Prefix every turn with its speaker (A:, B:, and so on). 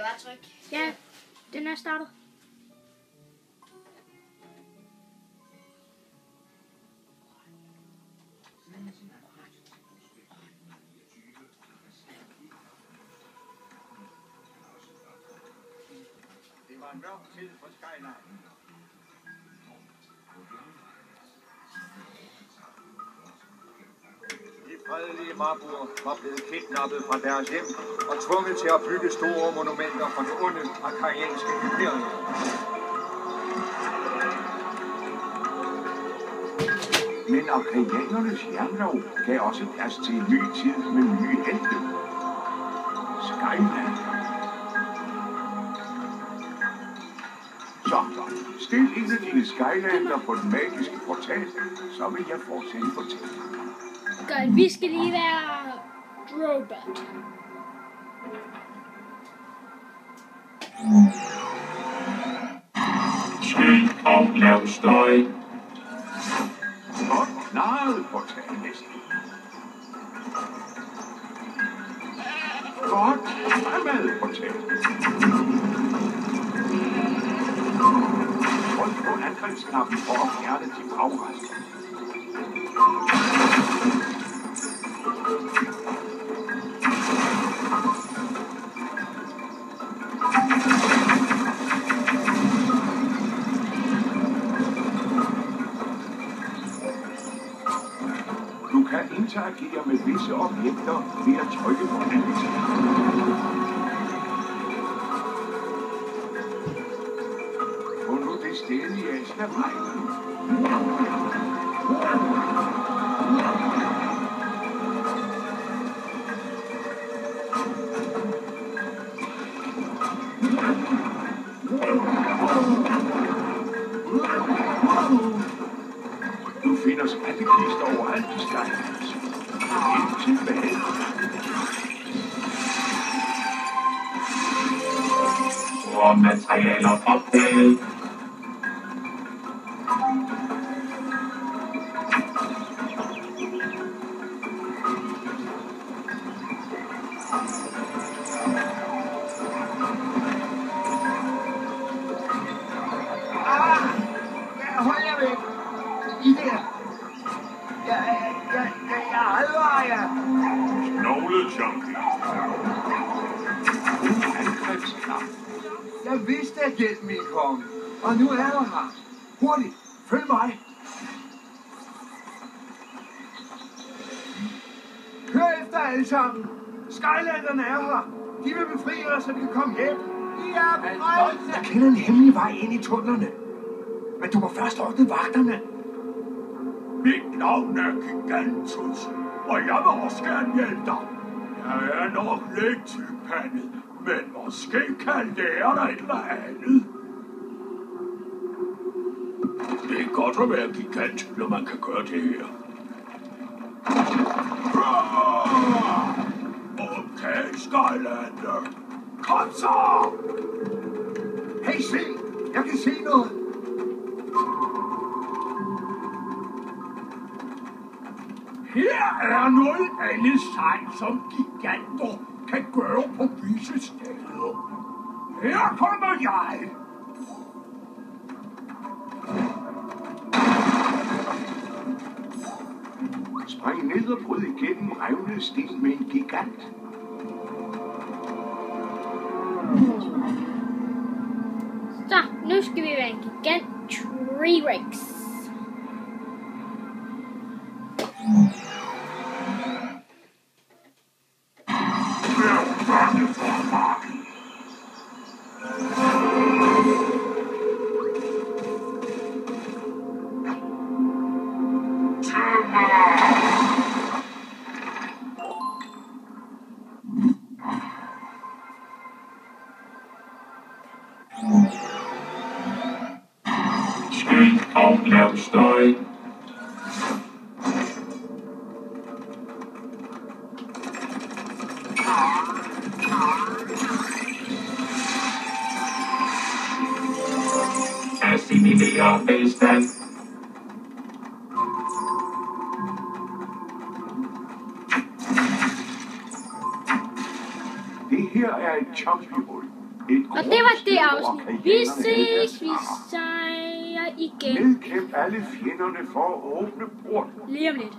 A: bare trykke?
B: Ja, den er startet.
C: Det var en mørk tid for Skyline. De fredelige marboer var blevet kidnappet fra deres hjem og tvunget til at bygge store monumenter for det onde arkaianske imperium. Men arkaianernes jernlov gav også plads til en ny tid med nye helte. Skyland. Så, stil en af dine Skylander på den magiske portal, så vil jeg fortsætte fortællingen.
B: Godt, vi skal lige være robot.
D: Skyd og lav støj.
C: Godt klaret, portalhesten. Godt fremad, portalhesten. Tryk på angrebsknappen for at fjerne de vragrester. Du kan interagere med visse objekter ved at trykke på angrebsknappen. Få nu det sted i Aslavejlen. Du finder skattekister overalt i Skylands. Ind tilbage.
D: Råmaterialer opdaget.
C: Hold jer væk! I der! Jeg advarer jer!
D: Knoglejunkie.
C: Angrebsknap. Jeg vidste, at hjælpen ville komme. Og nu er jeg her. Hurtigt, følg mig. Hør efter alle sammen. Skylanderne er her. De vil befri os, så vi kan komme hjem. Jeg kender en hemmelig vej ind i tunnelerne. Men du må først ordne vagterne.
D: Mit navn er Gigantus, og jeg vil også gerne hjælpe dig. Jeg er nok lidt typandet, men måske kan lære dig et eller andet. Det er godt at være gigant, når man kan gøre det her. Okay, Skylander. Kom så!
C: Hey, se! Jeg kan se noget.
D: Her er noget andet sejl, som giganter kan gøre på visse steder. Her kommer jeg!
C: Spring ned og bryd igennem revnede sten med en gigant.
B: Så, nu skal vi være en gigant T-Rex.
D: Skyd og lav støj. Assimilere velstand.
C: Det her er et chompihul.
B: Og det var det afsnit. Vi ses, vi sejrer igen.
C: Nedkæmp alle fjenderne for at åbne porten.
B: Lige om lidt.